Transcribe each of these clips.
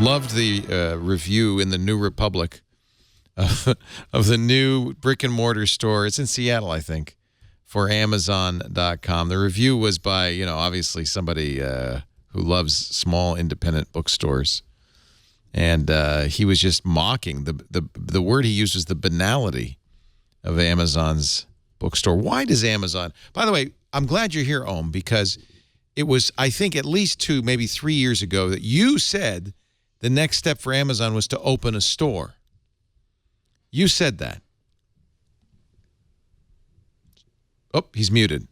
Loved the review in the New Republic of the new brick and mortar store. It's in Seattle, I think, for Amazon.com. The review was by, obviously somebody who loves small independent bookstores. And he was just mocking. The word he used was the banality of Amazon's bookstore. Why does Amazon... By the way, I'm glad you're here, Om, because it was, I think, at least 2, maybe 3 years ago that you said the next step for Amazon was to open a store. You said that. Oh, he's muted.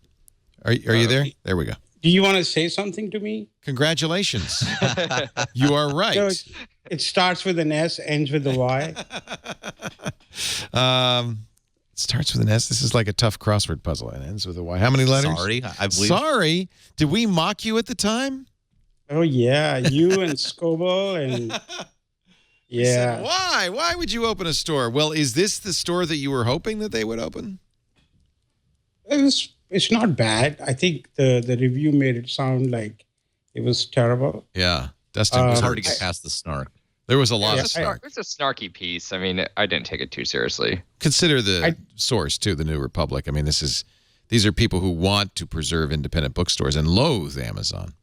Are you there? There we go. Do you want to say something to me? Congratulations. You are right. So it starts with an S, ends with a Y. It starts with an S. This is like a tough crossword puzzle. It ends with a Y. How many letters? Sorry, I believe. Sorry. Did we mock you at the time? Oh, yeah. You and Scoble and... Yeah. Said, why? Why would you open a store? Well, is this the store that you were hoping that they would open? It's not bad. I think the review made it sound like it was terrible. Yeah. Dustin was hard to get past the snark. There was a lot of snark. It's a snarky piece. I mean, I didn't take it too seriously. Consider the source, too, the New Republic. I mean, these are people who want to preserve independent bookstores and loathe Amazon.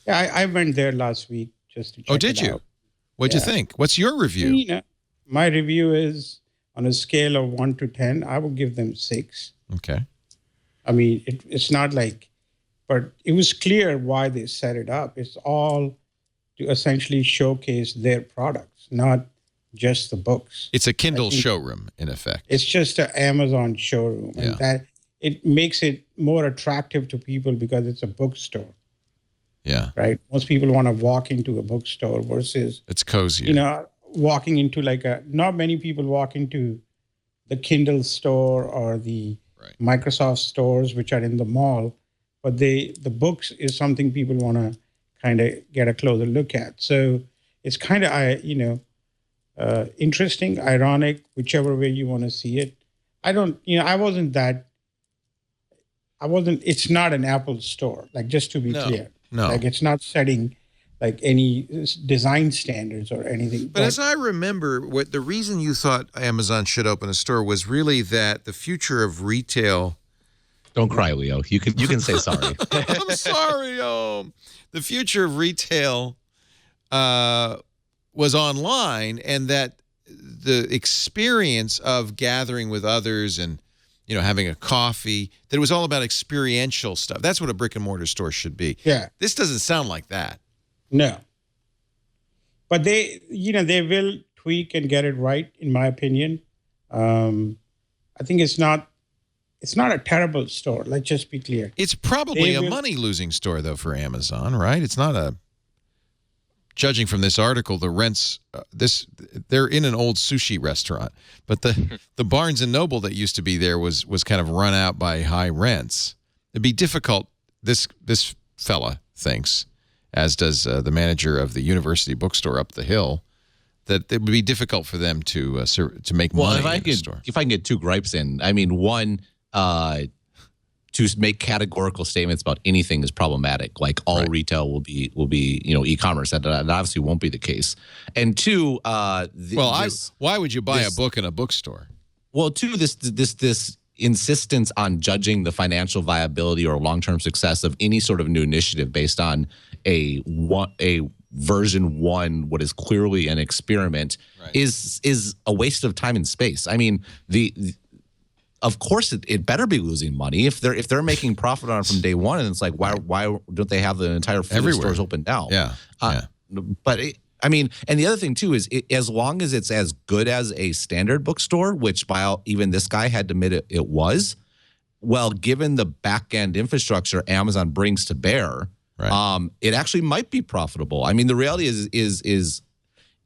Yeah, I went there last week just to check Oh, did it you? out. What'd you think? What's your review? My review is on a scale of 1 to 10. I would give them 6. Okay. I mean, it's not like, but it was clear why they set it up. It's all to essentially showcase their products, not just the books. It's a Kindle showroom, in effect. It's just an Amazon showroom, and that it makes it more attractive to people because it's a bookstore. Yeah. Right. Most people want to walk into a bookstore versus it's cozier. Walking into not many people walk into the Kindle store or the Microsoft stores, which are in the mall, but the books is something people want to kind of get a closer look at. So it's kind of, interesting, ironic, whichever way you want to see it. It's not an Apple store, just to be clear. No. It's not setting any design standards or anything. But as I remember, the reason you thought Amazon should open a store was really that the future of retail. Don't cry, Leo. You can say sorry. I'm sorry. The future of retail was online, and that the experience of gathering with others and having a coffee, that it was all about experiential stuff. That's what a brick and mortar store should be. Yeah. This doesn't sound like that. No. But they will tweak and get it right, in my opinion. I think it's not a terrible store. Let's just be clear. It's probably a money-losing store, though, for Amazon, right? It's not a... Judging from this article, the rents, they're in an old sushi restaurant, but the Barnes & Noble that used to be there was kind of run out by high rents. It'd be difficult, this fella thinks, as does the manager of the university bookstore up the hill, that it would be difficult for them to make money in the store. If I can get 2 gripes in, I mean, one, to make categorical statements about anything is problematic. Like all retail will be e-commerce. That obviously won't be the case. And 2, why would you buy a book in a bookstore? Well, 2, this insistence on judging the financial viability or long-term success of any sort of new initiative based on a version 1, what is clearly an experiment, is a waste of time and space. I mean, of course, it better be losing money if they're making profit on it from day one, and it's like why don't they have the entire fleet of stores open now? Yeah, but and the other thing too is as long as it's as good as a standard bookstore, which even this guy had to admit it was. Well, given the back end infrastructure Amazon brings to bear, it actually might be profitable. I mean, the reality is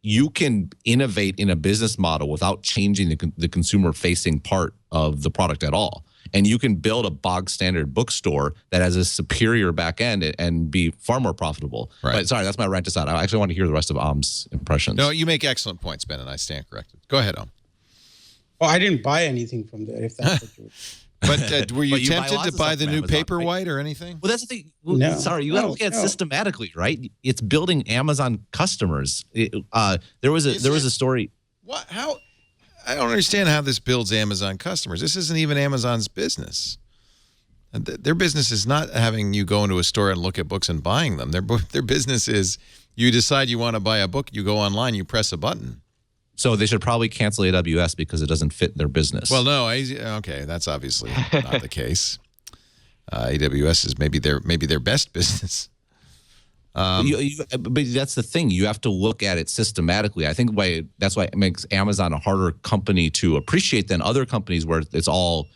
you can innovate in a business model without changing the consumer-facing part of the product at all. And you can build a bog standard bookstore that has a superior back end and be far more profitable. Right. But sorry, that's my rant aside. I actually want to hear the rest of Om's impressions. No, you make excellent points, Ben, and I stand corrected. Go ahead, Om. Well, I didn't buy anything from there, if that's what you But were you But you buy tempted lots to of buy stuff the from new Amazon, Paperwhite or anything? Well, that's the thing. Well, No, sorry, you got to look at it no. systematically, right? It's building Amazon customers. There was a story. What? How? I don't understand how this builds Amazon customers. This isn't even Amazon's business. Their business is not having you go into a store and look at books and buying them. Their business is you decide you want to buy a book, you go online, you press a button. So they should probably cancel AWS because it doesn't fit their business. Well, no, okay, that's obviously not the case. AWS is maybe their best business. But that's the thing. You have to look at it systematically. I think that's why it makes Amazon a harder company to appreciate than other companies where it's all,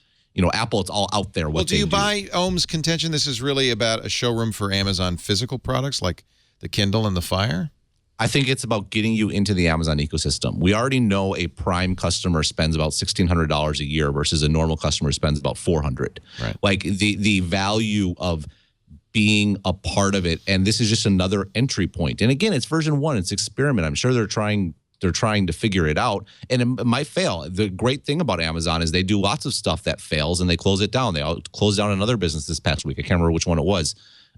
Apple, it's all out there. Well, do you buy Ohm's contention this is really about a showroom for Amazon physical products like the Kindle and the Fire? I think it's about getting you into the Amazon ecosystem. We already know a Prime customer spends about $1,600 a year versus a normal customer spends about $400. Right. Like the value of being a part of it, and this is just another entry point. And again, it's version 1. It's experiment. I'm sure they're trying to figure it out, and it might fail. The great thing about Amazon is they do lots of stuff that fails and they close it down. They closed down another business this past week. I can't remember which one it was,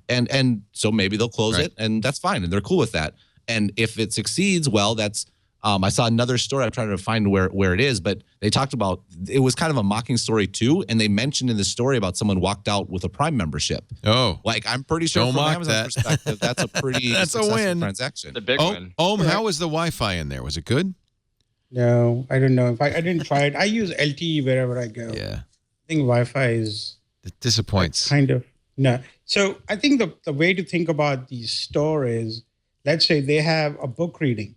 and so maybe they'll close it, and that's fine, and they're cool with that. And if it succeeds, well, that's I saw another story. I'm trying to find where it is, but they talked about it was kind of a mocking story too, and they mentioned in the story about someone walked out with a Prime membership. Oh, like I'm pretty sure from Amazon's perspective, that's a pretty that's a win transaction. The big one. How was the Wi-Fi in there? Was it good? No, I don't know. If I didn't try it. I use LTE wherever I go. Yeah, I think Wi-Fi is it disappoints. kind of no. So I think the way to think about the store is, let's say they have a book reading.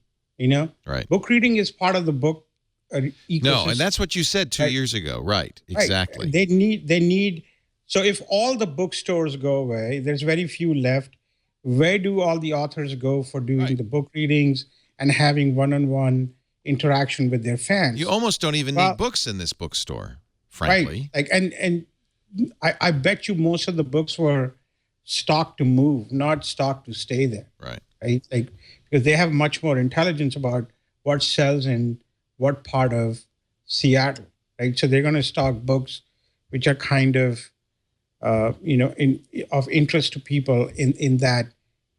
Right. Book reading is part of the book ecosystem. No, and that's what you said 2 years ago. Right. Exactly. Right. They need. So if all the bookstores go away, there's very few left. Where do all the authors go for doing the book readings and having one-on-one interaction with their fans? You almost don't even need books in this bookstore, frankly. Right. Like, and I bet you most of the books were stocked to move, not stocked to stay there. Right. Right. Like, because they have much more intelligence about what sells in what part of Seattle, right? So they're going to stock books which are kind of, of interest to people in that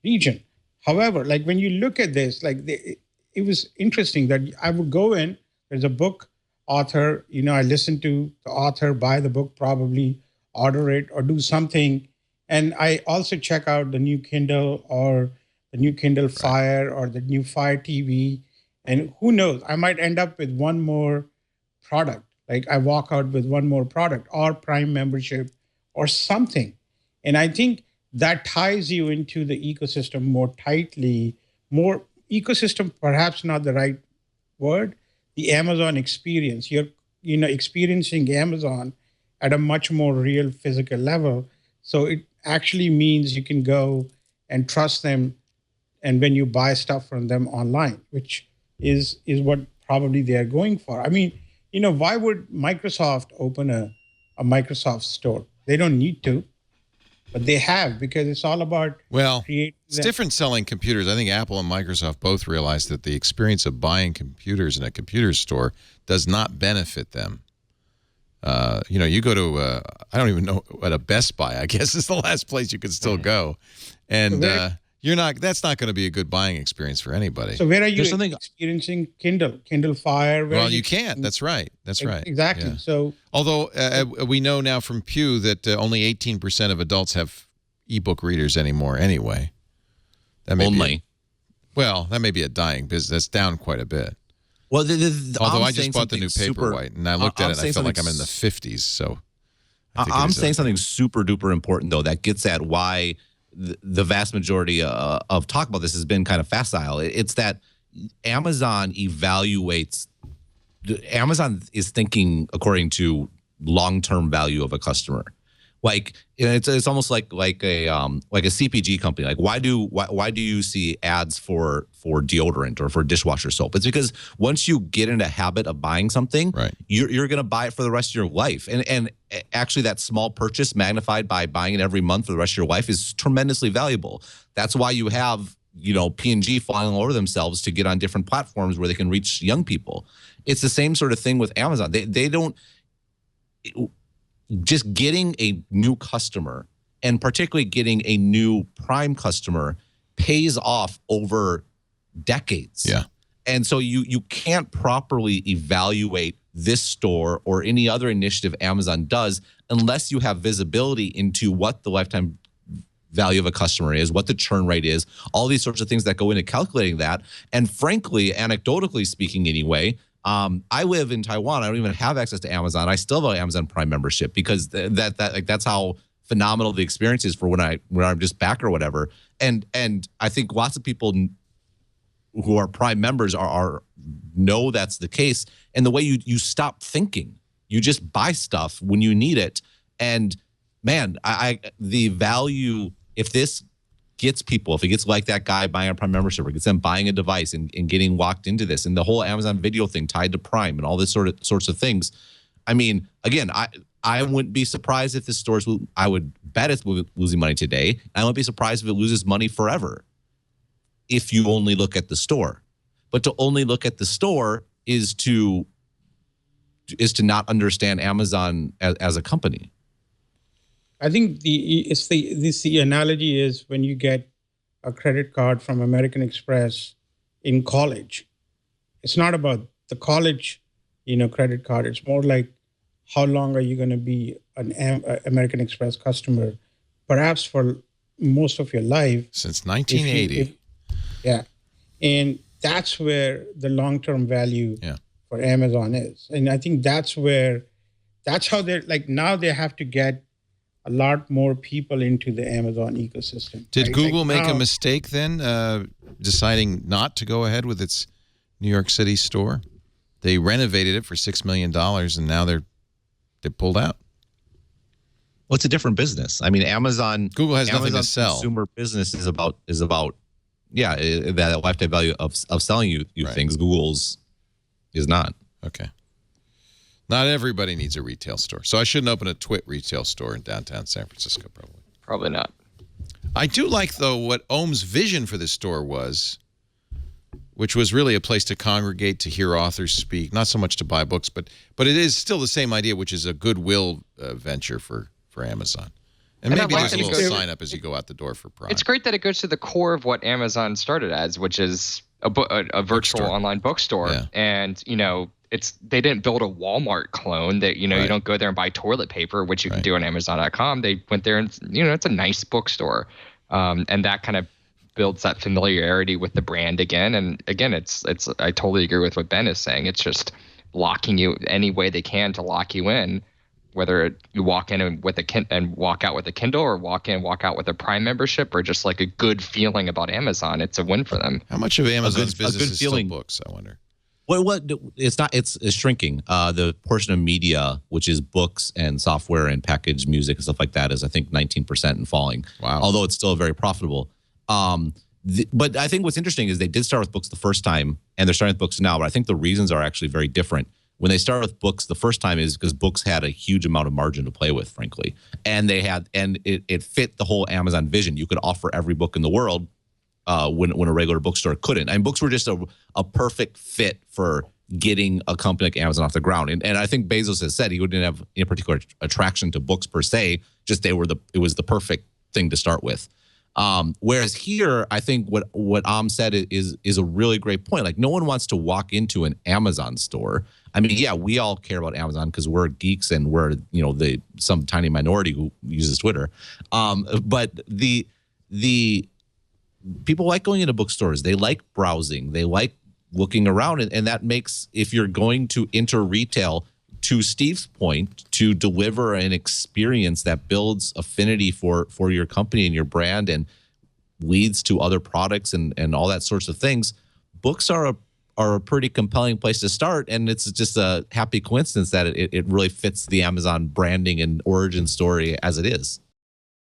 region. However, like when you look at this, like it was interesting that I would go in, there's a book author, I listen to the author, buy the book, probably order it or do something. And I also check out the new Kindle or the new Kindle Fire or the new Fire TV. And who knows, I might end up with one more product. Like I walk out with one more product or Prime membership or something. And I think that ties you into the ecosystem more tightly, more ecosystem, perhaps not the right word, the Amazon experience. You're, experiencing Amazon at a much more real physical level. So it actually means you can go and trust them. And when you buy stuff from them online, which is what probably they are going for. I mean, why would Microsoft open a Microsoft store? They don't need to, but they have, because it's all about creating. It's different selling computers. I think Apple and Microsoft both realize that the experience of buying computers in a computer store does not benefit them. You go to, I don't even know, at a Best Buy, I guess is the last place you could still go. And that's not going to be a good buying experience for anybody. So where are you experiencing Kindle Fire? Well, you can't. That's right. That's right. Exactly. Yeah. So, although we know now from Pew that only 18% of adults have ebook readers anymore anyway. That may that may be a dying business. That's down quite a bit. Well, although I just bought the new Paperwhite and I looked at it and I felt like I'm in the 50s. So I'm saying something super duper important, though, that gets at why the vast majority of talk about this has been kind of facile. It's that Amazon is thinking according to long-term value of a customer. Like it's almost like a CPG company. Like why do you see ads for deodorant or for dishwasher soap? It's because once you get into a habit of buying something, you're going to buy it for the rest of your life. And actually that small purchase magnified by buying it every month for the rest of your life is tremendously valuable. That's why you have P&G falling all over themselves to get on different platforms where they can reach young people. It's the same sort of thing with Amazon. They don't. just getting a new customer, and particularly getting a new Prime customer, pays off over decades. Yeah. And so you can't properly evaluate this store or any other initiative Amazon does unless you have visibility into what the lifetime value of a customer is, what the churn rate is, all these sorts of things that go into calculating that. And frankly, anecdotally speaking anyway, I live in Taiwan. I don't even have access to Amazon. I still have an Amazon Prime membership because that's how phenomenal the experience is for when I'm just back or whatever. And I think lots of people who are Prime members are know that's the case. And the way you stop thinking, you just buy stuff when you need it. And man, the value, if this gets people, if it gets like that guy buying a Prime membership, or gets them buying a device and getting locked into this, and the whole Amazon Video thing tied to Prime and all this sorts of things. I mean, again, I wouldn't be surprised if this store's, I would bet it's losing money today. I wouldn't be surprised if it loses money forever if you only look at the store. But to only look at the store is to not understand Amazon as a company. I think the analogy is when you get a credit card from American Express in college. It's not about the college, credit card. It's more like, how long are you going to be an American Express customer? Perhaps for most of your life. Since 1980. Yeah. And that's where the long-term value for Amazon is. And I think that's how they're like, now they have to get a lot more people into the Amazon ecosystem. Did Google make a mistake then, deciding not to go ahead with its New York City store? They renovated it for $6 million, and now they pulled out. Well, it's a different business. I mean, Google has nothing to sell. Consumer business is about that lifetime value of selling you right. Things. Google's is not. Okay. Not everybody needs a retail store. So I shouldn't open a TWiT retail store in downtown San Francisco, probably. Probably not. I do like, though, what Ohm's vision for this store was, which was really a place to congregate, to hear authors speak, not so much to buy books, but it is still the same idea, which is a goodwill venture for Amazon. And maybe there's a little sign up as you go out the door for Prime. It's great that it goes to the core of what Amazon started as, which is a virtual online bookstore. Yeah. And, they didn't build a Walmart clone that, you don't go there and buy toilet paper, which you can do on Amazon.com. They went there and, it's a nice bookstore. And that kind of builds that familiarity with the brand again. And again, I totally agree with what Ben is saying. It's just locking you any way they can to lock you in, whether you walk in and walk out with a Kindle, or walk out with a Prime membership, or just like a good feeling about Amazon. It's a win for them. How much of Amazon's business is still books, I wonder? What it's not. It's shrinking. The portion of media, which is books and software and packaged music and stuff like that, is I think 19% and falling. Wow. Although it's still very profitable. But I think what's interesting is they did start with books the first time, and they're starting with books now. But I think the reasons are actually very different. When they started with books the first time is because books had a huge amount of margin to play with, frankly, and it fit the whole Amazon vision. You could offer every book in the world. When a regular bookstore couldn't. And books were just a perfect fit for getting a company like Amazon off the ground. And I think Bezos has said he didn't have any particular attraction to books per se, just it was the perfect thing to start with. Whereas here, I think what Am said is a really great point. Like, no one wants to walk into an Amazon store. I mean, yeah, we all care about Amazon because we're geeks and we're some tiny minority who uses Twitter. But the people like going into bookstores. They like browsing. They like looking around. And that makes, if you're going to enter retail, to Steve's point, to deliver an experience that builds affinity for your company and your brand and leads to other products and all that sorts of things, books are a pretty compelling place to start. And it's just a happy coincidence that it really fits the Amazon branding and origin story as it is.